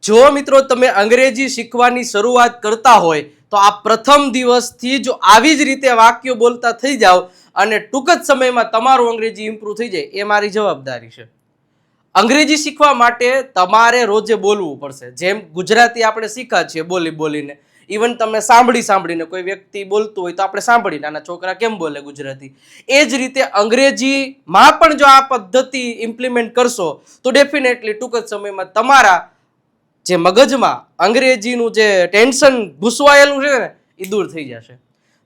જો મિત્રો તમે અંગ્રેજી શીખવાની શરૂઆત કરતા હોય તો આ પ્રથમ દિવસથી જો આવી જ રીતે વાક્યો બોલતા થઈ જાઓ અને ટૂંક જ સમયમાં તમારું અંગ્રેજી ઇમ્પ્રૂવ થઈ જાય એ મારી જવાબદારી છે. અંગ્રેજી શીખવા માટે તમારે રોજે બોલવું પડશે. જેમ ગુજરાતી આપણે શીખ્યા છીએ બોલી બોલીને, ઇવન તમે સાંભળીને કોઈ વ્યક્તિ બોલતું હોય તો આપણે સાંભળી નાના છોકરા કેમ બોલે ગુજરાતી, એ જ રીતે અંગ્રેજીમાં પણ જો આ પદ્ધતિ ઇમ્પ્લિમેન્ટ કરશો તો ડેફિનેટલી ટૂંક જ સમયમાં તમારા જે મગજમાં અંગ્રેજીનું જે ટેન્શન ઘૂસવાયેલું છે ને એ દૂર થઈ જશે.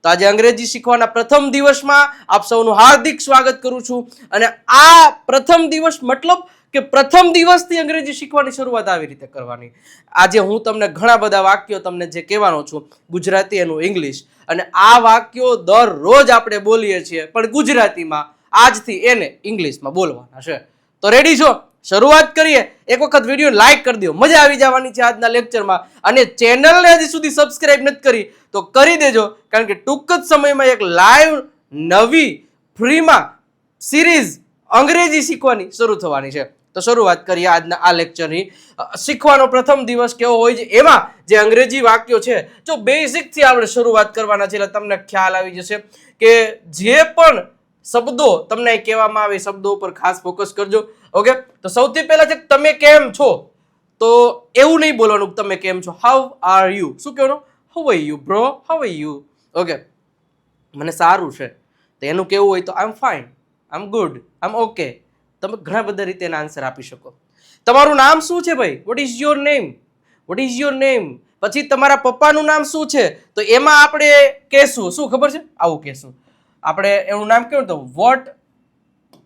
તો આજે અંગ્રેજી શીખવાના પ્રથમ દિવસમાં આપ સૌનું હાર્દિક સ્વાગત કરું છું. અને આ પ્રથમ દિવસ મતલબ કે પ્રથમ દિવસથી અંગ્રેજી શીખવાની શરૂઆત આવી રીતે કરવાની. આજે હું તમને ઘણા બધા વાક્યો તમને જે કહેવાનો છું, ગુજરાતી એનું ઇંગ્લિશ, અને આ વાક્યો દરરોજ આપણે બોલીએ છીએ પણ ગુજરાતીમાં, આજથી એને ઇંગ્લિશમાં બોલવાના છે. તો રેડી છો? શરૂઆત કરીએ. એક વખત વિડીયો લાઈક કરી દો, મજા આવી જવાની છે આજના લેક્ચરમાં. અને ચેનલને હજી સુધી સબસ્ક્રાઇબ નથી કરી તો કરી દેજો, કારણ કે ટૂંક જ સમયમાં એક લાઈવ નવી ફ્રીમાં સિરીઝ અંગ્રેજી શીખવાની શરૂ થવાની છે. તો શરૂઆત કરીએ આજના આ લેક્ચરની. શીખવાનો પ્રથમ દિવસ કેવો હોય છે, એમાં જે અંગ્રેજી વાક્યો છે જો બેઝિકથી આપણે શરૂઆત કરવાના છે, એટલે તમને ખ્યાલ આવી જશે કે જે પણ શબ્દો તમને કહેવામાં આવે શબ્દો ઉપર ખાસ ફોકસ કરજો. ઓકે, તો સૌથી પહેલા છે તમે કેમ છો. તો એવું નહીં બોલવાનું તમે કેમ છો, હાઉ આર યુ. શું કહેવાનું? How are you bro, how are you. Okay, મને સારું છે. તો એનું કેવું હોય તો I am fine, I am good, I am okay. તમે ઘણા બધા રીતે એના આન્સર આપી શકો. તમારું નામ શું છે ભાઈ? Vote is your name? Vote is your name? પછી તમારા પપ્પાનું નામ શું છે? તો એમાં આપણે કહેશું શું ખબર છે? આવું કહેશું આપણે. એનું નામ કેવું? તો વોટ,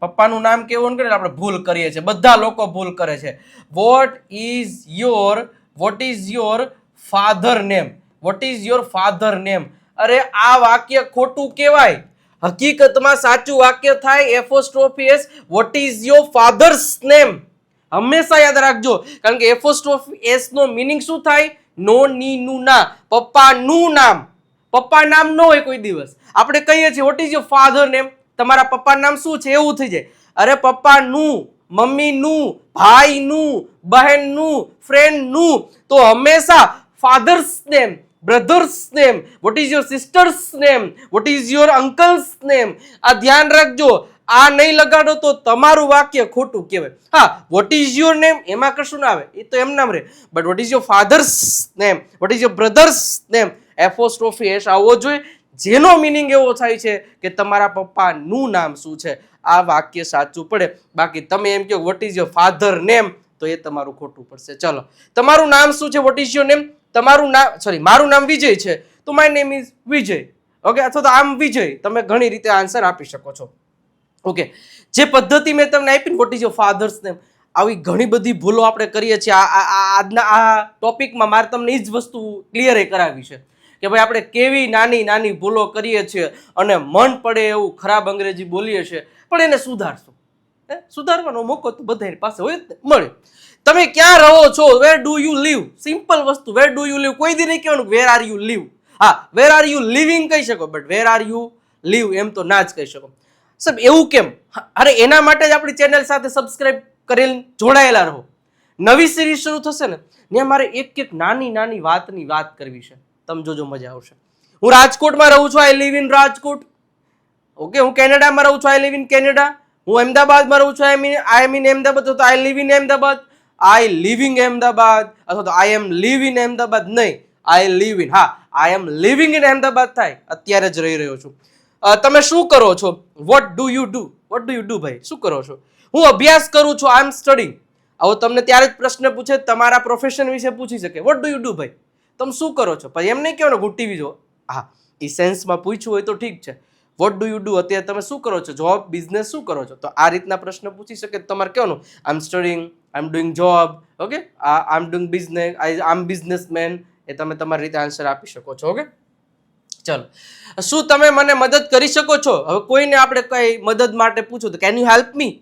પપ્પાનું નામ કેવું કરે આપણે ભૂલ કરીએ છીએ, બધા લોકો ભૂલ કરે છે. Vote is your father name? Vote is your father name? અરે આ વાક્ય ખોટું કહેવાય. હકીકતમાં સાચું વાક્ય થાય apostrophe S, vote is your father's name. હંમેશા યાદ રાખજો, કારણ કે એપોસ્ટ્રોફી એસ નો મિનિંગ શું થાય? નો, ની, નું, ના. પપ્પાનું નામ. પપ્પા નામ ન હોય કોઈ દિવસ. આપણે કહીએ છીએ vote is your father name, તમારા પપ્પાનું નામ શું છે એવું થઈ જાય. અરે પપ્પાનું, મમ્મીનું, ભાઈનું, બહેનનું, ફ્રેન્ડનું. તો હંમેશા father's name, brother's name, vote is your sister's name, vote is your uncle's name. આ ધ્યાન રાખજો. આ નહીં લગાડો તો તમારું વાક્ય ખોટું કહેવાય. હા, વોટ ઇઝ યોર નેમ એમાં કશું ના આવે, એ તો એમ નામ રહે. But what is your father's name, vote is your brother's name, apostrophe S આવવો જોઈએ, જેનો મિનિંગ એવો થાય છે કે તમારા પપ્પાનું નામ શું છે. આ વાક્ય સાચું પડે. બાકી તમે એમ કહો vote is your father name તો એ તમારું ખોટું પડશે. ચલો, તમારું નામ શું છે? Vote is your name? તમારું નામ, સોરી, મારું નામ વિજય છે તો my name is Vijay. Okay, અથવા તો આમ વિજય. તમે ઘણી રીતે આન્સર આપી શકો છો. ઓકે, જે પદ્ધતિ મેં તમને આપી, vote is your father's name, આવી ઘણી બધી ભૂલો આપણે કરીએ છીએ. આજના આ ટોપિકમાં મારે તમને એ જ વસ્તુ ક્લિયર કરાવી છે કે ભાઈ આપણે કેવી નાની નાની ભૂલો કરીએ છીએ અને મન પડે એવું ખરાબ અંગ્રેજી બોલીએ છીએ, પણ એને સુધારશું. સુધારવાનો મોકો તો બધાની પાસે હોય જ મળે. તમે ક્યાં રહો છો? Where do you live? Simple વસ્તુ, વેર ડુ યુ લીવ. કોઈ દી નહીં કહેવાનું વેર આર યુ લીવ. હા, વેર આર યુ લિવિંગ કહી શકો, but where are you live એમ તો ના જ કહી શકો. સાહેબ એવું કેમ? અરે એના માટે જ આપણી ચેનલ સાથે સબસ્ક્રાઇબ કરેલ જોડાયેલા રહો. નવી સિરીઝ શરૂ થશે ને ત્યાં મારે એક એક નાની નાની વાતની વાત કરવી છે. તમે જોજો, મજા આવશે. હું રાજકોટમાં રહું છું, આઈ લીવ ઇન રાજકોટ. ઓકે, હું કેનેડામાં રહું છું, આઈ લીવ ઇન કેનેડા. હું અમદાવાદમાં રહું છું, આઈ એમ ઇન અમદાવાદ, તો I live in Ahmedabad. I living Ahmedabad અથવા તો I am live in Ahmedabad નહીં, આઈ લીવ ઇન. હા, I am living in Ahmedabad થાય, અત્યારે જ રહી રહ્યો છું. તમે શું કરો છો? What do you do? What do you do ભાઈ, શું કરો છો? હું અભ્યાસ કરું છું, આઈ એમ સ્ટડીંગ. આવો તમને ત્યારે જ પ્રશ્ન પૂછે, તમારા પ્રોફેશન વિશે પૂછી શકે, વોટ ડુ યુ ડુ ભાઈ, તમે શું કરો છો? પછી એમ નહીં કહેવાનું હું ટીવી જો. હા, એ સેન્સમાં પૂછ્યું હોય તો ઠીક છે. વોટ ડુ યુ ડુ, અત્યારે તમે શું કરો છો? જોબ, બિઝનેસ, શું કરો છો? તો આ રીતના પ્રશ્ન પૂછી શકે. તમારે કહેવાનું I am studying, I am doing job. Okay, I am doing business, I am businessman. એ તમે તમારી રીતે આન્સર આપી શકો છો. ઓકે, ચલો. શું તમે મને મદદ કરી શકો છો? હવે કોઈને આપણે કઈ મદદ માટે પૂછો તો કેન યુ હેલ્પ મી?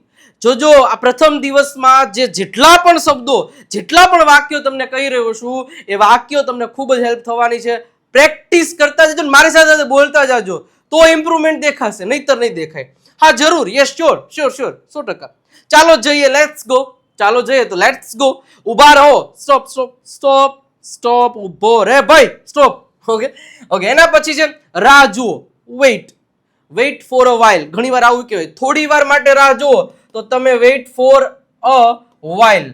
જોજો, આ પ્રથમ દિવસમાં જેટલા પણ શબ્દો, જેટલા પણ વાક્યો તમને કહી રહ્યો છું, એ વાક્યો તમને ખૂબ જ હેલ્પ થવાની છે. પ્રેક્ટિસ કરતા જજો, મારી સાથે બોલતા જાજો, તો ઇમ્પ્રુવમેન્ટ દેખાશે, નહીતર નહીં દેખાય. હા જરૂર, યસ, શ્યોર શ્યોર શ્યોર, 100%. ચાલો જઈએ, લેટ્સ ગો. ચાલો જઈએ તો લેટ્સ ગો. ઊભા રહો. Stop stop stop stop. ઊભો રે ભાઈ, સ્ટોપ. Okay okay. એના પછી છે રાહ જુઓ. Wait. Wait for a while. ઘણી વાર આવું કહેવાય, થોડી વાર માટે રાહ જુઓ તો તમે વેઇટ ફોર અ વાઇલ.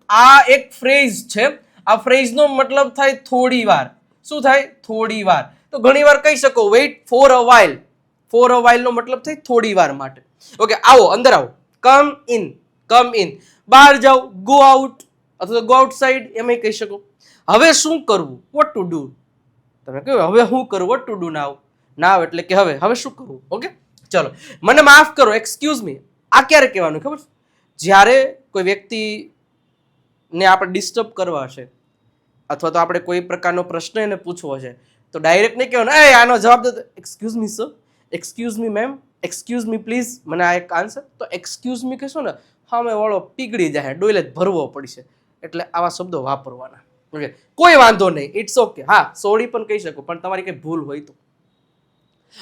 આ એક ફ્રેઝ છે. આ ફ્રેઝનો મતલબ થાય થોડી વાર. શું થાય? થોડી વાર. તો ઘણી વાર કહી શકો wait for a while. For a while નો મતલબ થાય થોડી વાર માટે. ઓકે, આવો, અંદર આવો. Come in. Come in. બહાર જાઓ. ગો આઉટ અથવા તો ગો આઉટસાઇડ એમ કહી શકો. હવે શું કરવું? Vote to do. તમે કહ્યું હવે શું કરું? વોટ ટુ ડુ નાવ. નાવ એટલે કે હવે. હવે શું કરવું? ઓકે, ચલો. મને માફ કરો, એક્સક્યુઝ મી. આ ક્યારે કહેવાનું ખબર? જ્યારે કોઈ વ્યક્તિ ને આપણે ડિસ્ટર્બ કરવા છે અથવા તો આપણે કોઈ પ્રકારનો પ્રશ્ન એને પૂછવો છે તો ડાયરેક્ટ નહીં કહેવાનું એ આનો જવાબ દો. Excuse me sir, excuse me ma'am, excuse me please, મને આ એક આન્સર. તો એક્સક્યુઝ મી કહેશો ને, હા મેં વાળો પીગળી જાય, ડોયલે ભરવો પડશે. એટલે આવા શબ્દો વાપરવાના. ઓકે, કોઈ વાંધો નહીં, ઇટ્સ ઓકે. હા, સોરી પણ કહી શકો, પણ તમારી કઈ ભૂલ હોય તો.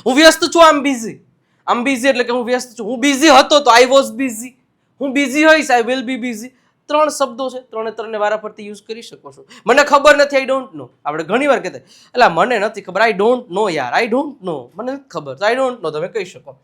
હું વ્યસ્ત છું, આમ બિઝી. આમ બિઝી એટલે કે હું વ્યસ્ત છું. હું બિઝી હતો તો આઈ વોઝ બિઝી. હું બિઝી હોઈશ, આઈ વિલ બી બિઝી. 3 શબ્દો છે, 3 વારાફરતી યુઝ કરી શકો છો. મને ખબર નથી, આઈ ડોન્ટ નો. આપણે ઘણી વાર કહેતા એટલે મને નથી ખબર, આઈ ડોન્ટ નો યાર, આઈ ડોન્ટ નો, મને નથી ખબર, આઈ ડોન્ટ નો. તમે કહી શકો.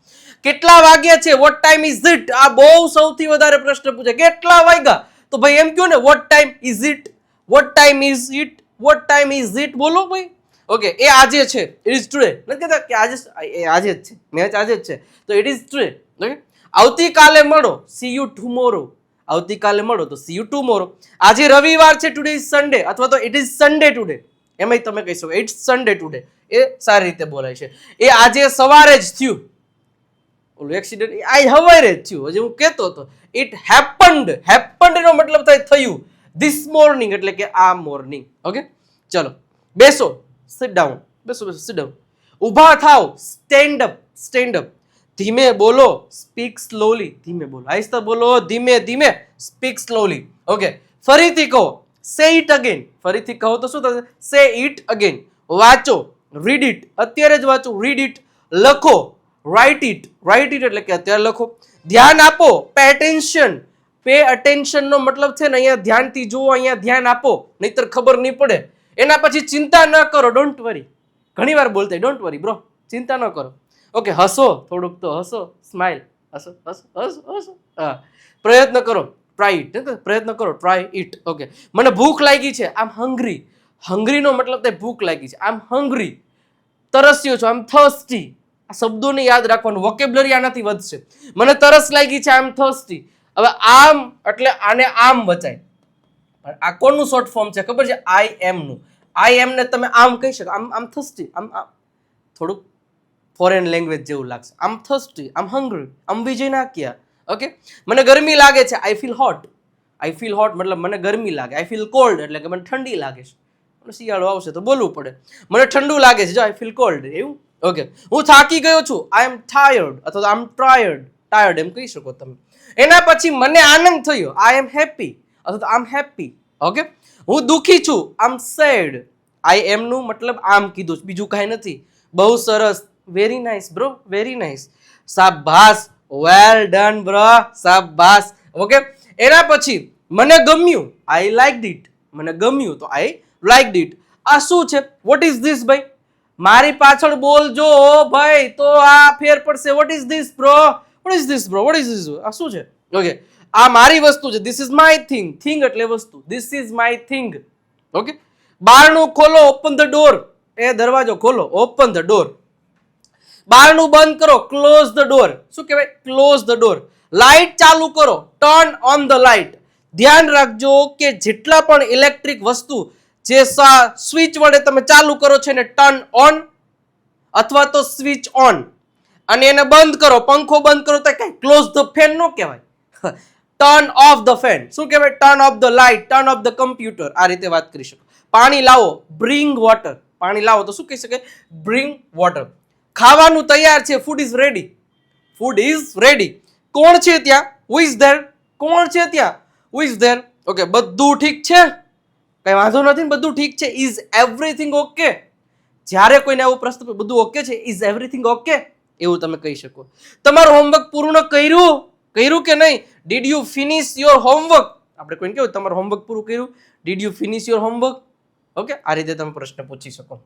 કેટલા વાગ્યા છે? What time is it. આ બહુ સૌથી વધારે પ્રશ્ન પૂછે. કેટલા વાગ્યા? તો ભાઈ એમ કહો ને, what time is it. What time is it. What time is it બોલો ભાઈ. ઓકે, એ આજે છે. It is today. નથી કહેતા કે આજે, એ આજે જ છે, મેચ આજે જ છે, તો ઇટ ઇઝ ટુડે. ઓકે, આવતીકાલે મળો. C you tomorrow. આવતીકાલે મળો તો સી યુ ટુમોરો. આજે રવિવાર છે, ટુડે ઇઝ સન્ડે, અથવા તો ઇટ ઇઝ સન્ડે ટુડે. એમાંય તમે કહી શકો ઇટ્સ સન્ડે ટુડે. એ સારી રીતે બોલાય છે. એ આજે સવારે જ થયું. ઓલું એક્સિડન્ટ આ હવારે જ થયું. હજી હું કહેતો હતો ઇટ હેપન્ડ. હેપન્ડ નો મતલબ થાય થયું. ધીસ મોર્નિંગ એટલે કે આ મોર્નિંગ. ઓકે, ચલો બેસો. Sit down. બેસો બેસો, સિટ ડાઉન. ઊભા થાવ. Stand up. Stand up. ધીમે બોલો. Speak slowly. ધીમે બોલો. આહિસ્તા બોલો. ધીમે ધીમે. Speak slowly. ઓકે, ફરીથી કહો. સે ઇટ અગેન. ફરીથી કહો તો શું થશે? Say it again. વાંચો. Read it. અત્યારે જ વાંચો. Read it. લખો. Write it. રાઇટ ઇટ એટલે કે અત્યારે લખો. ધ્યાન આપો. Pay attention. પે અટેન્શન નો મતલબ છે ને અહીંયા ધ્યાનથી જુઓ, અહીંયા ધ્યાન આપો, નહીતર ખબર નહીં પડે. એના પછી ચિંતા ન કરો. Don't worry. ઘણી વાર બોલતા ડોન્ટ વરી બ્રો, ચિંતા ન કરો. ઓકે, હસો. થોડુંક તો હસો. સ્માઇલ. હસો હસો હસો હસો. હા, પ્રયત્ન કરો. Try it. પ્રયત્ન કરો. Try it. ઓકે, મને ભૂખ લાગી છે. આમ હંગ્રી. હંગ્રી નો મતલબ થાય ભૂખ લાગી છે. આમ હંગ્રી. તરસ્યો છો. આમ થર્સ્ટી. આ શબ્દોને યાદ રાખવાનું. વોકેબ્યુલરી આનાથી વધશે. મને તરસ લાગી છે. આમ થર્સ્ટી. હવે આમ એટલે આને આમ વચાય. આ કોનું શોર્ટ ફોર્મ છે ખબર છે? આઈ એમ નું. આઈ એમ ને તમે આમ કહી શકો. આમ આમ થર્સ્ટી. આમ આમ થોડુંક ફોરેન લેંગ્વેજ જેવું લાગશે. આમ થર્સ્ટી. આમ હંગ્રી. આમ વિજય ના ક્યાં. ઓકે, મને ગરમી લાગે છે. I feel hot. I feel hot મતલબ મને ગરમી લાગે. આઈ ફીલ કોલ્ડ એટલે કે મને ઠંડી લાગે છે. શિયાળો આવશે તો બોલવું પડે. મને ઠંડુ લાગે છે. જો આઈ ફીલ કોલ્ડ. એવું. ઓકે, હું થાકી ગયો છું. આઈ એમ ટાયર્ડ અથવા તો આઈ એમ ટાયર્ડ. ટાયર્ડ એમ કહી શકો તમે. એના પછી મને આનંદ થયો. આઈ એમ હેપી અથવા તો આઈ એમ હેપી. ઓકે, હું દુખી છું. I M sad. આઈ એમ નું મતલબ આમ કીધું, બીજું કાંઈ નથી. બહુ સરસ. Very nice bro. Very nice. શાબાશ. Well done bro. શાબાશ. ઓકે, એના પછી મને ગમ્યું. I liked it. મને ગમ્યું તો આઈ લાઇક્ડ ઇટ. આ શું છે? વોટ ઇઝ ધીસ ભાઈ? મારી પાછળ બોલજો ભાઈ તો આ ફેર પડશે. What is this bro? What is this bro? What is this? આ શું છે? ઓકે, આ મારી વસ્તુ છે. This is my thing. Thing એટલે વસ્તુ. This is my thing. Okay, બારણું ખોલો. Open the door. એ દરવાજો ખોલો. Open the door. બારણું બંધ કરો. Close the door. શું કહેવાય? Close the door. લાઇટ ચાલુ કરો. Turn on the light. ધ્યાન રાખજો કે જેટલા પણ ઇલેક્ટ્રિક વસ્તુ જે સ્વિચ વડે તમે ચાલુ કરો છો એને ટર્ન ઓન અથવા તો સ્વિચ ઓન, અને એને બંધ કરો. પંખો બંધ કરો તો કઈ ક્લોઝ ધ ફેન નો કહેવાય. Turn off the fan. શું કહેવાય? Turn off the light. Turn off the computer. આ રીતે વાત કરી શકો. પાણી લાવો. Bring water. પાણી લાવો તો શું કહી શકાય? Bring water. ખાવાનું તૈયાર છે. Food is ready. Food is ready. કોણ છે ત્યાં? Who is there? કોણ છે ત્યાં? Who is there? ઓકે, બધું ઠીક છે? કઈ વાંધો નથી ને? બધું ઠીક છે? Is everything okay? જ્યારે કોઈને આવો પ્રશ્ન બધું ઓકે છે, ઇઝ એવરીથિંગ ઓકે, એવું તમે કહી શકો. તમારું હોમવર્ક પૂર્ણ કર્યું કે નહીં? Did you finish your homework? આપણે કોઈને કેવું તમારું હોમવર્ક પૂરું કર્યું, did you finish your homework? Okay, આ રીતે તમે પ્રશ્ન પૂછી શકો.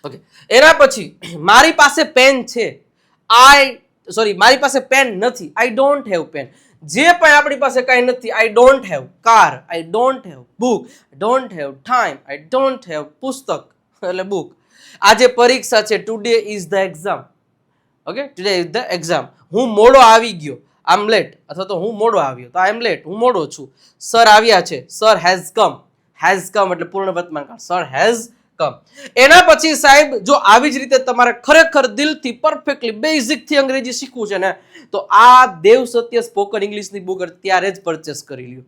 ઓકે, એના પછી મારી પાસે પેન છે, મારી પાસે પેન નથી, આઈ ડોન્ટ હેવ પેન. જે પણ આપણી પાસે કઈ નથી, I don't have car, I don't have book, I don't have time, I don't have પુસ્તક એટલે બુક. આજે પરીક્ષા છે, today is the exam. Okay, today is the exam. હું મોડો આવી ગયો, આઈ એમ લેટ, અથવા તો હું મોડો આવ્યો તો આઈ એમ લેટ, હું મોડો છું. સર આવ્યા છે, sir has come. Has come એટલે પૂર્ણ વર્તમાન કાળ, સર હેઝ કમ. એના પછી સાહેબ જો આવી જ રીતે તમારે ખરેખર દિલથી પરફેક્ટલી બેઝિક થી અંગ્રેજી શીખવું છે ને, તો આ દેવ સત્ય સ્પોકન ઇંગ્લિશની બુક અત્યારે જ પરચેસ કરી લ્યો.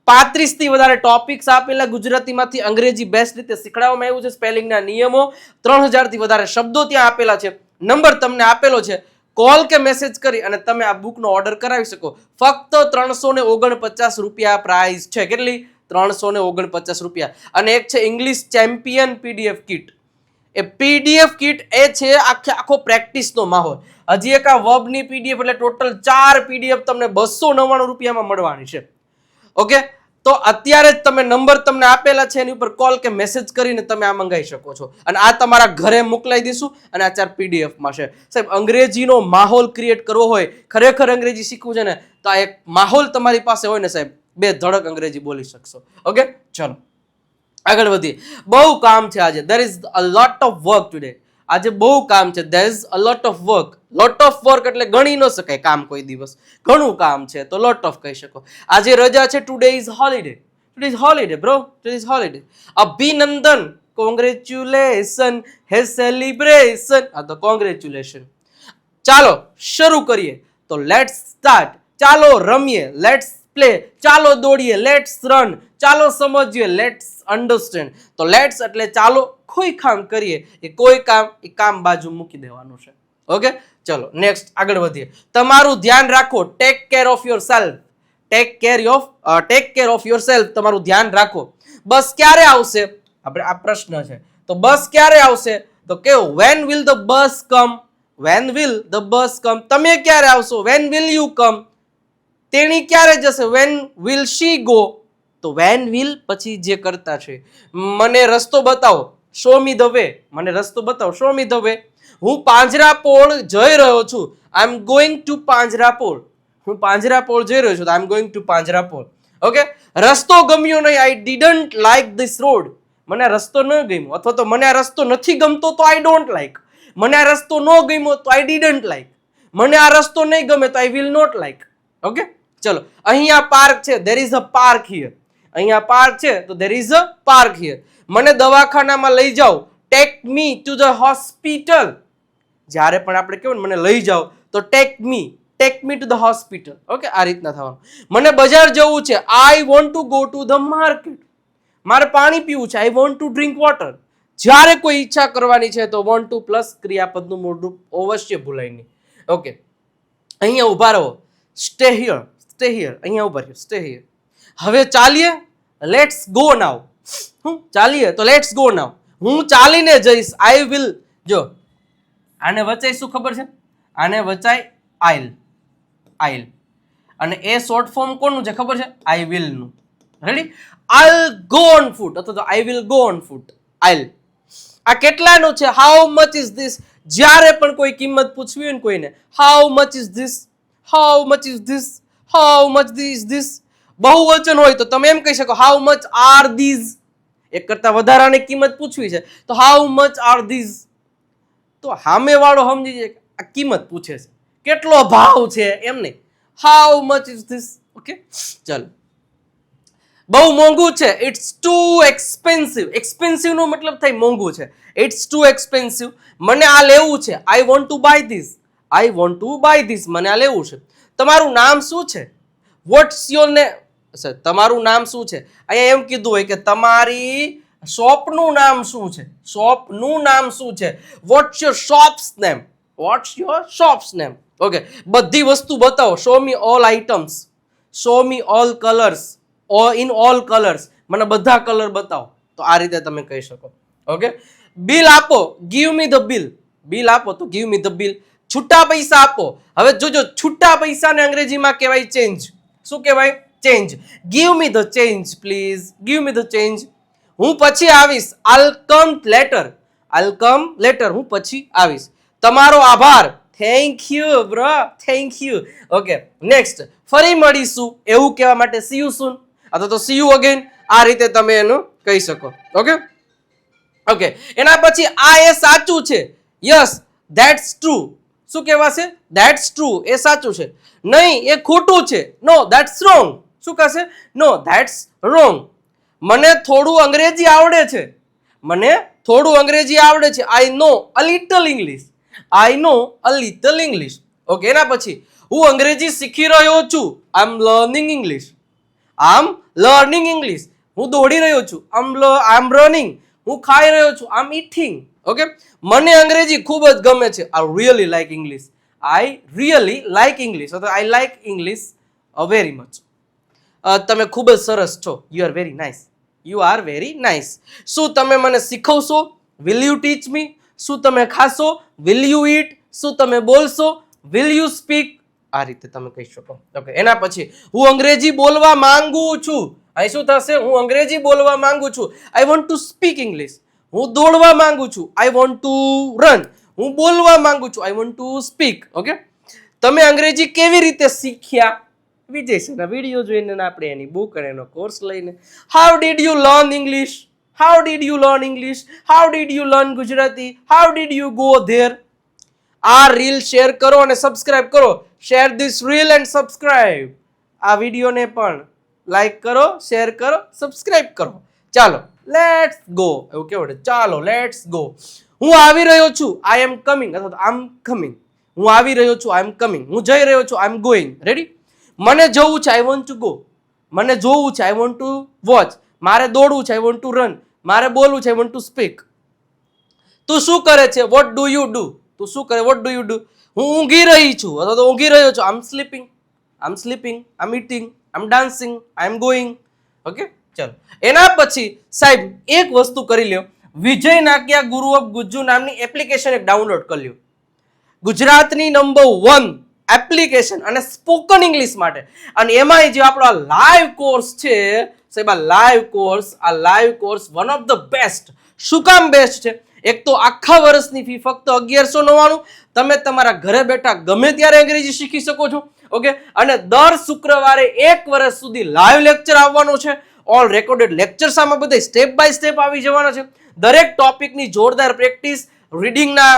35 થી વધારે ટોપિક્સ આપેલા ગુજરાતીમાંથી અંગ્રેજી બેસ્ટ રીતે શીખડાવવામાં આવ્યું છે. સ્પેલિંગના નિયમો, 3000 થી વધારે શબ્દો ત્યાં આપેલા છે. નંબર તમને આપેલો છે, કોલ કે મેસેજ કરી અને તમે આ બુકનો ઓર્ડર કરાવી શકો. ફક્ત 349 રૂપિયા પ્રાઇસ છે. કેટલી? 349 રૂપિયા. અને એક છે ઇંગ્લિશ ચેમ્પિયન પીડીએફ કિટ. એ પીડીએફ કિટ એ છે આખો પ્રેક્ટિસનો માહોલ. હજી એક આ વર્બની પીડીએફ એટલે ટોટલ 4 પીડીએફ તમને 299 રૂપિયામાં મળવાની છે. ઓકે, તો અત્યારે જ તમે નંબર તમને આપેલા છે એની ઉપર કોલ કે મેસેજ કરીને તમે આ મંગાવી શકો છો. અને આ તમારા ઘરે મોકલાવી દઈશું અને આ 4 પીડીએફમાં છે. સાહેબ અંગ્રેજીનો માહોલ ક્રિએટ કરવો હોય, ખરેખર અંગ્રેજી શીખવું છે ને, તો આ એક માહોલ તમારી પાસે હોય ને સાહેબ, 2 ધડક અંગ્રેજી બોલી શકશો. ઓકે, ચલો આગળ વધીએ. બહુ કામ છે આજે. there is a lot of work today. આજે બહુ કામ છે. there is a lot of work. lot of work એટલે ગણી ન શકાય કામ કોઈ દિવસ, ઘણું કામ છે તો lot of કહી શકો. આજે રજા છે, today is holiday. today is holiday bro, today is holiday. અભિનંદન, congratulation, હે celebration, આ તો congratulation. ચાલો શરૂ કરીએ તો let's start. ચાલો રમીએ, let's પ્લે. ચાલો દોડીએ, લેટ્સ રન. ચાલો સમજીએ, લેટ્સ અન્ડરસ્ટેન્ડ. તો લેટ્સ એટલે ચાલો, કોઈ કામ કરીએ, એ કોઈ કામ, એ કામ બાજુ મૂકી દેવાનું છે. ઓકે, ચલો નેક્સ્ટ આગળ વધીએ. તમારું ધ્યાન રાખો, take care of your self. Take care of your self, તમારું ધ્યાન રાખો. બસ ક્યારે આવશે? આપણે આ પ્રશ્ન છે, તો બસ ક્યારે આવશે? તો કેવું, when will the bus come? When will the bus come? તમે ક્યારે આવશો? When will you come? તેણી ક્યારે જશે? When will she go? તો વેન વિલ પછી જે કરતા છે. મને રસ્તો બતાવો, શો મી ધ વે. મને રસ્તો બતાવો, શો મી ધ વે. હું પાંજરાપોળ જઈ રહ્યો છું, આઈ એમ ગોઈંગ ટુ પાંજરાપોળ. હું પાંજરાપોળ જઈ રહ્યો છું, I am going to Panjrapol. Okay, રસ્તો ગમ્યો નહીં, આઈ ડીડન્ટ લાઈક ધીસ રોડ. મને આ રસ્તો ન ગમ્યો, અથવા તો મને આ રસ્તો નથી ગમતો તો આઈ ડોન્ટ લાઈક. મને આ રસ્તો ન ગમ્યો તો આઈ ડીડન્ટ લાઈક. મને આ રસ્તો નહીં ગમે તો I will not like. Okay, ચલો અહીંયા પાર્ક છે, there is a park here. અહીંયા પાર્ક છે તો there is a park here. મને દવાખાનામાં લઈ જાઓ, take me to the hospital. જ્યારે પણ આપણે કહેવું ને મને લઈ જાઓ તો take me to the hospital. Okay, આ રીતના થવાનું. મને બજાર જવું છે, I want to go to the market. મારે પાણી પીવું છે, I want to drink water. જ્યારે કોઈ ઈચ્છા કરવાની છે તો want to પ્લસ ક્રિયાપદનું મૂળરૂપ અવશ્ય ભૂલાય નહીં. ઓકે, અહીંયા ઉભા રહો, stay here. અહીંયા ઉભા રહ્યો, stay here. હવે ચાલીએ, લેટ્સ ગો નાઉ. ચાલીએ તો લેટ્સ ગો નાઉ. હું ચાલીને જઈશ, આઈ વિલ. જો આને વચાય શું ખબર છે? આને વચાય આઈલ. અને એ શોર્ટ ફોર્મ કોનું છે ખબર છે? આઈ વિલ નું. Ready? I'll go on foot, અથવા તો I will go on foot. I'll. આ કેટલાનું છે? How much is this? જ્યારે પણ કોઈ કિંમત પૂછવી હોય ને કોઈને, how much is this? How much is this? How much is this? બહુવચન હોય તો તમે એમ કહી શકો હાઉ મચ આર ધીઝ. એક કરતા વધારાની કિંમત પૂછવી છે તો હાઉ મચ આર ધીઝ. તો સામે વાળો સમજી જાય આ કિંમત પૂછે છે, કેટલો ભાવ છે, એમ નહીં. How much is this? Okay, ચાલો. બહુ મોંઘું છે, ઇટ્સ ટુ એક્સપેન્સિવ. એક્સપેન્સિવ નો મતલબ થાય મોંઘું છે. It's too expensive. મને આ લેવું છે, I want to buy this. I want to buy this, મને આ લેવું છે. તમારું નામ શું છે? What's your name? તમારું નામ શું છે? અહીંયા એમ કીધું હોય કે તમારી શોપનું નામ શું છે? શોપનું નામ શું છે? What's your shops name? What's your shops name? Okay, બધી વસ્તુ બતાવો. Show me all items. Show me all colours. In all colours. મને બધા કલર બતાવો. તો આ રીતે તમે કહી શકો. ઓકે, બિલ આપો, give me the bill. Bill આપો તો ગીવ મી ધ બિલ. છૂટા પૈસા આપો. હવે જોજો, છૂટા પૈસાને અંગ્રેજીમાં કહેવાય ચેન્જ. શું કહેવાય? change. Give me the change, please. Give me the change. હું પછી આવીશ. I'll come later. I'll come later. હું પછી આવીશ. તમારો આભાર. Thank you, bro. Thank you. Okay. Next. ફરી મળીશું એવું કહેવા માટે see you soon અથવા તો see you again. આ રીતે તમે એનું કહી શકો. Okay okay. એના પછી આ એ સાચું છે. Yes that's true. શું કહેવાશે? That's true. એ સાચું છે. નહીં એ ખોટું છે. નો ધેટ્સ રોંગ. શું કહેશે? નો ધેટ્સ રોંગ. મને થોડું અંગ્રેજી આવડે છે. મને થોડું અંગ્રેજી આવડે છે. I know a little English. I know a little English. Okay. એના પછી હું અંગ્રેજી શીખી રહ્યો છું. I am learning English. I am learning English. હું દોડી રહ્યો છું. I am running. હું ખાઈ રહ્યો છું. I am eating. ઓકે. મને અંગ્રેજી ખૂબ જ ગમે છે. I really like English. I really like English અથવા I like English very much. તમે ખૂબ જ સરસ છો. You are very nice. You are very nice. શું તમે મને શીખવશો? વિલ યુ ટીચ મી? શું તમે ખાશો? વિલ યુ ઈટ? શું તમે બોલશો? Will you speak? આ રીતે તમે કહી શકો. ઓકે. એના પછી હું અંગ્રેજી બોલવા માંગુ છું. અહીં શું થશે? હું અંગ્રેજી બોલવા માંગુ છું. આઈ વોન્ટ ટુ સ્પીક ઇંગ્લિશ. હું દોડવા માંગુ છું. આઈ વોન્ટ ટુ રન. હું બોલવા માંગુ છું. આઈ વોન્ટ ટુ સ્પીક. ઓકે. તમે અંગ્રેજી કેવી રીતે શીખ્યા? વિજય સરના વિડીયો જોઈને આપણે એની બુક અને એનો કોર્સ લઈને. How did you learn English? How did you learn English? How did you learn Gujarati? How did you go there? આ રીલ શેર કરો અને સબસ્ક્રાઇબ કરો. Share this reel and subscribe. આ વિડીયોને પણ લાઈક કરો, શેર કરો, સબસ્ક્રાઇબ કરો. ચાલો લેટ્સ ગો. એવું કેવું? ચાલો લેટ્સ ગો. હું આવી રહ્યો છું. આઈ એમ કમિંગ અથવા આઈ એમ કમિંગ. હું આવી રહ્યો છું. I am coming. હું જઈ રહ્યો છું. I am going. રેડી? મને જવું છે. I want to go. મને જોવું છે. I want two watch. મારે દોડવું છે. I want two run. મારે બોલવું છે. I want to speak. તું શું કરે છે? What do you do? તું શું કરે? What do you do? હું ઊંઘી રહી છું અથવા તો ઊંઘી રહ્યો છું. I am sleeping. I am sleeping. I am eating. I am dancing. I am going. Okay. ચલો. એના પછી સાહેબ એક વસ્તુ કરી લ્યો. વિજય નાકિયા ગુરુ ઓફ ગુજ્જુ નામની એપ્લિકેશન એક ડાઉનલોડ કરી લ્યો. ગુજરાતની નંબર 1 એપ્લિકેશન અને સ્પોકન ઇંગ્લિશ માટે. અને એમાંય જે આપણો આ લાઈવ કોર્સ છે સાહેબ, આ live course one of the best. શું કામ બેસ્ટ છે? એક તો આખા વર્ષની ફી ફક્ત 1199. તમે તમારા ઘરે બેઠા ગમે ત્યારે અંગ્રેજી શીખી શકો છો. ઓકે. અને દર શુક્રવારે 1 વર્ષ સુધી લાઈવ લેક્ચર આવવાનો છે. ઓલ રેકોર્ડેડ લેક્ચર્સ આમાં બધા સ્ટેપ બાય સ્ટેપ આવી જવાના છે. દરેક ટોપિકની જોરદાર પ્રેક્ટિસ, રીડિંગના,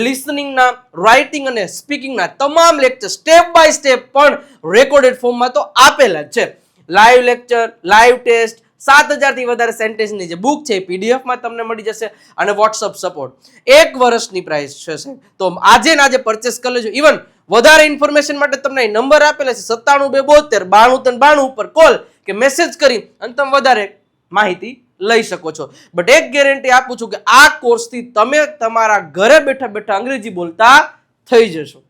લિસનિંગના, રાઇટિંગ અને સ્પીકિંગના તમામ લેક્ચર સ્ટેપ બાય સ્ટેપ પણ રેકોર્ડેડ ફોર્મમાં તો આપેલા જ છે. લાઈવ લેક્ચર, લાઈવ ટેસ્ટ, 7000 થી વધારે સેન્ટેન્સની જે બુક છે PDF માં તમને મળી જશે અને વોટ્સઅપ સપોર્ટ. 1 વર્ષની પ્રાઇસ છે. તો આજે ને આજે પરચેસ કરી લેજો. ઇવન વધારે ઇન્ફોર્મેશન માટે તમને નંબર આપેલા છે 97 272 92 ઉપર કોલ કે મેસેજ કરી અને તમે વધારે માહિતી લઈ શકો છો. બટ એક ગેરંટી આપું છું કે આ કોર્સથી તમે તમારા ઘરે બેઠા બેઠા અંગ્રેજી બોલતા થઈ જશો.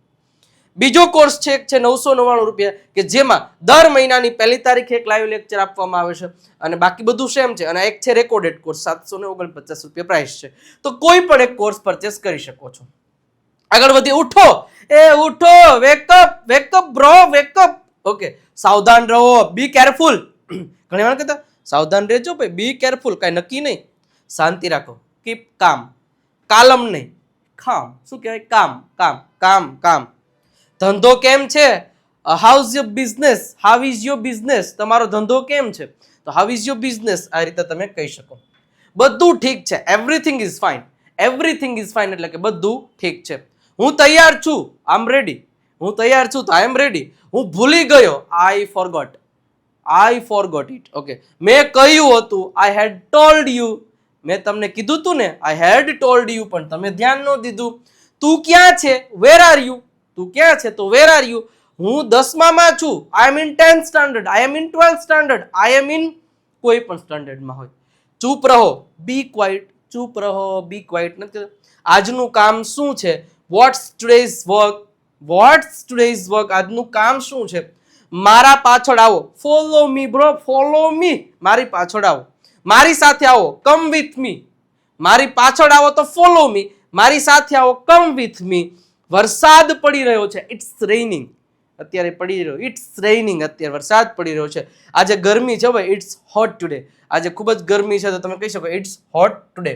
બીજો કોર્સ છે 999 રૂપિયા કે જેમાં દર મહિનાની 1 તારીખે એક લાઈવ લેક્ચર આપવામાં આવે છે અને બાકી બધું સેમ છે. અને એક છે રેકોર્ડેડ કોર્સ 749 રૂપિયા પ્રાઇસ છે. તો કોઈ પણ એક કોર્સ પરચેસ કરી શકો છો. આગળ વધી. ઉઠો ઉઠો, વેકઅપ બ્રો, વેકઅપ. ઓકે. સાવધાન રહો, બી કેરફુલ. ઘણી વાર કહેતા સાવધાન રહેજો ભાઈ, બી કેરફુલ. કઈ નક્કી નહીં. શાંતિ રાખો. કીપ કામ. કાલમ નહીં, ખામ. શું કહેવાય? કામ કામ કામ કામ. ધંધો કેમ છે? How is your business? How is your business? તમારો ધંધો કેમ છે? તો હાઉ ઇઝ યોર બિઝનેસ? આ રીતે તમે કહી શકો. બધું ઠીક છે. Everything is fine. Everything is fine એટલે કે બધું ઠીક છે. હું તૈયાર છું. I M ready. હું તૈયાર છું તો આઈ એમ રેડી. હું ભૂલી ગયો. I forgot. I forgot it. Okay. મેં કહ્યું હતું. I had told you. મેં તમને કીધું તું ને. આઈ હેડ ટોલ્ડ યુ પણ તમે ધ્યાન ન દીધું. તું ક્યાં છે? વેર આર યુ? તું ક્યાં છે? તો વેર આર યુ? હું 10માં છું. I am in 10th standard. I am in 12th standard. I am in કોઈ પણ સ્ટાન્ડર્ડમાં હોય. ચૂપ રહો. Be quiet. ચૂપ રહો. Be quiet. નથી. આજનું કામ શું છે? What's today's work? What's today's work? આજનું કામ શું છે? મારા પાછળ આવો. Follow me bro, follow me. મારી પાછળ આવો. મારી સાથે આવો. Come with me. મારી પાછળ આવો તો ફોલો મી. મારી સાથે આવો. Come with me. વરસાદ પડી રહ્યો છે. It's raining. અત્યારે પડી રહ્યો, ઇટ્સ રેઇનિંગ, અત્યારે વરસાદ પડી રહ્યો છે. આજે ગરમી છે ભાઈ, ઇટ્સ હોટ ટુડે. આજે ખૂબ જ ગરમી છે તો તમે કહી શકો ઇટ્સ હોટ ટુડે.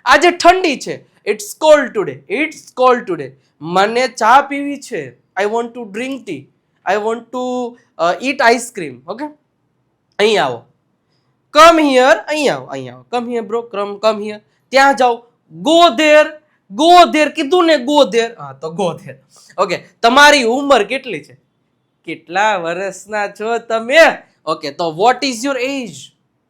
આજે ઠંડી છે, it's cold today, it's cold today. મને ચા પીવી છે, I want to drink tea, I want to eat ice cream. Okay, અહીં આવો, કમ હિયર, અહીં આવો, અહીં આવો, come here bro, come here. ત્યાં જાઓ, ગો ધેર, ગો ધેર કીધું ને, ગો ધેર. હા તો ગો ધેર. ઓકે, તમારી ઉંમર કેટલી છે? કેટલા વર્ષના છો તમે? ઓકે, તો what is your age?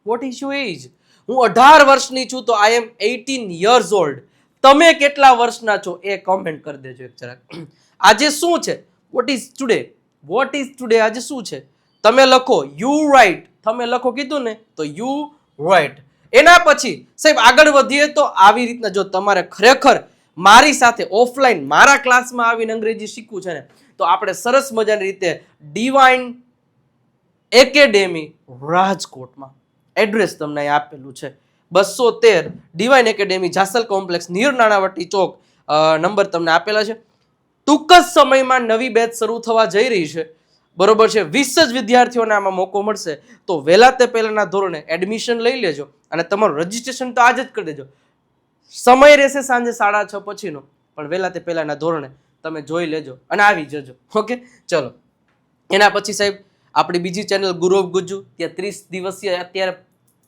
What is your age? હું 18 વર્ષની છું તો આઈ એમ 18 years old. તમે કેટલા વર્ષના છો એ કોમેન્ટ કરી દેજો એક જરાક. આજે શું છે? What is today? What is today? આજે શું છે? તમે લખો યુ રાઇટ. તમે લખો કીધું ને તો યુ રાઇટ. એના પછી સાહેબ આગળ વધીએ તો આવી રીતના જો તમારે ખરેખર મારી સાથે ઓફલાઈન મારા ક્લાસમાં આવીને અંગ્રેજી શીખવું છે ને તો આપણે સરસ મજાની રીતે ડિવાઇન એકેડેમી રાજકોટમાં એડ્રેસ તમને અહીં આપેલું છે 213 divine academy Jasal complex near Nanavati Chowk. Number તમને આપેલા છે. ટૂંક જ સમયમાં નવી બેચ શરૂ થવા જઈ રહી છે, બરોબર છે. 20 જ વિદ્યાર્થીઓને આમાં મોકો મળશે. તો વહેલા તે પહેલાના ધોરણે એડમિશન લઈ લેજો અને તમારું રજીસ્ટ્રેશન તો આજે જ કરી દેજો. સમય રહેશે સાંજે 6:30 પછીનો, પણ વહેલા તે પહેલાના ધોરણે તમે જોઈ લેજો અને આવી જજો. ઓકે, ચલો. એના પછી સાહેબ આપણી બીજી ચેનલ ગુરુ ઓફ ગુજ્જુ, ત્યાં 30 દિવસીય અત્યારે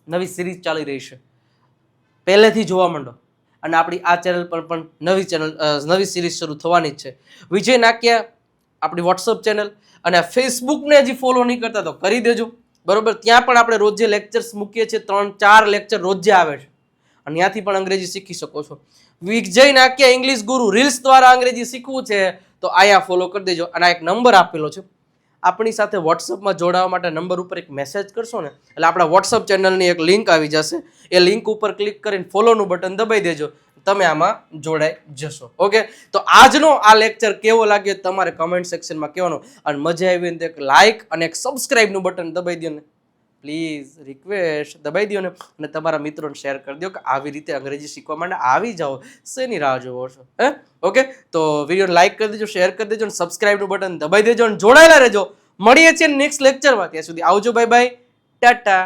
નવી સિરીઝ ચાલી રહી છે. પહેલેથી જોવા માંડો. અને આપણી આ ચેનલ પર પણ નવી સિરીઝ શરૂ થવાની જ છે. વિજય નાક્યા આપણી વોટ્સઅપ ચેનલ અને ફેસબુકને હજી ફોલો નહીં કરતા તો કરી દેજો, બરોબર. ત્યાં પણ આપણે રોજે લેક્ચર્સ મૂકીએ છીએ, 3-4 લેક્ચર રોજે આવે છે અને ત્યાંથી પણ અંગ્રેજી શીખી શકો છો. વિજય નાક્યા ઇંગ્લિશ ગુરુ રીલ્સ દ્વારા અંગ્રેજી શીખવું છે તો આયા ફોલો કરી દેજો. અને આ એક નંબર આપેલો છે, આપણી સાથે વોટ્સઅપમાં જોડાવા માટે નંબર ઉપર એક મેસેજ કરશો ને એટલે આપણા વોટ્સઅપ ચેનલની એક લિંક આવી જશે. એ લિંક ઉપર ક્લિક કરીને ફોલોનું બટન દબાઈ દેજો, તમે આમાં જોડાઈ જશો. ઓકે, તો આજનો આ લેક્ચર કેવો લાગ્યો તમારે કમેન્ટ સેક્શનમાં કહેવાનું. અને મજા આવી ને તો એક લાઇક અને એક સબસ્ક્રાઇબનું બટન દબાઈ દો ને પ્લીઝ, રિક્વેસ્ટ દબાઈ દો ને અને તમારા મિત્રોને શેર કરી દો કે આવી રીતે અંગ્રેજી શીખવા માટે આવી જાઓ. શેની રાહ જોવો છો? ઓકે, તો વિડીયો લાઇક કરી દેજો, શેર કરી દેજો અને સબસ્ક્રાઇબનું બટન દબાઈ દેજો અને જોડાયેલા રહેજો. મળીએ છીએ નેક્સ્ટ લેક્ચરમાં. ત્યાં સુધી આવજો, બાય બાય, ટાટા.